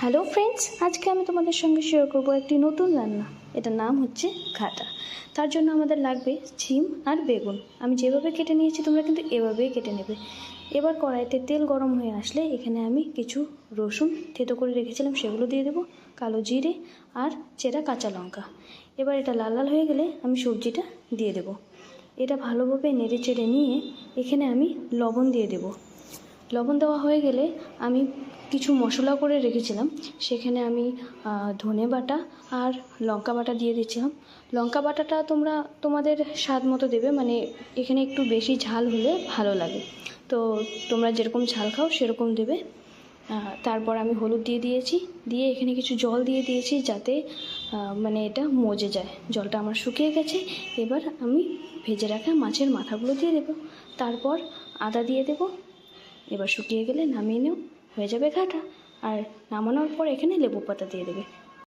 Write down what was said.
Hello friends, আজকে আমি তোমাদের সঙ্গে শেয়ার করব একটি নতুন রান্না। এটার নাম হচ্ছে ঘাটা। তার জন্য আমাদের লাগবে শিম আর বেগুন। আমি যেভাবে কেটে নিয়েছি তোমরা কিন্তু এভাবেই কেটে নেবে। এবার কড়াইতে তেল গরম হয়ে আসলে এখানে আমি কিছু রসুন থেতো করে রেখেছিলাম সেগুলো দিয়ে দেবো, কালো জিরে আর চেরা কাঁচা লঙ্কা। এবার এটা লাল লাল হয়ে গেলে আমি সবজিটা দিয়ে দেবো। এটা ভালোভাবে নেড়ে চেড়ে নিয়ে এখানে আমি লবণ দিয়ে দেবো। লবণ দেওয়া হয়ে গেলে আমি কিছু মশলা করে রেখেছিলাম, সেখানে আমি ধনে বাটা আর লঙ্কা বাটা দিয়ে দিচ্ছিলাম। লঙ্কা বাটাটা তোমরা তোমাদের স্বাদ মতো দেবে, মানে এখানে একটু বেশি ঝাল হলে ভালো লাগে, তো তোমরা যেরকম ঝাল খাও সেরকম দেবে। তারপর আমি হলুদ দিয়ে দিয়েছি, দিয়ে এখানে কিছু জল দিয়ে দিয়েছি যাতে মানে এটা মজে যায়। জলটা আমার শুকিয়ে গেছে। এবার আমি ভেজে রাখা মাছের মাথাগুলো দিয়ে দেবো, তারপর আদা দিয়ে দেবো। এবার শুকিয়ে গেলে নামিয়ে নেও, হয়ে যাবে ঘাটা। আর নামানোর পর এখানে লেবু পাতা দিয়ে দেবে।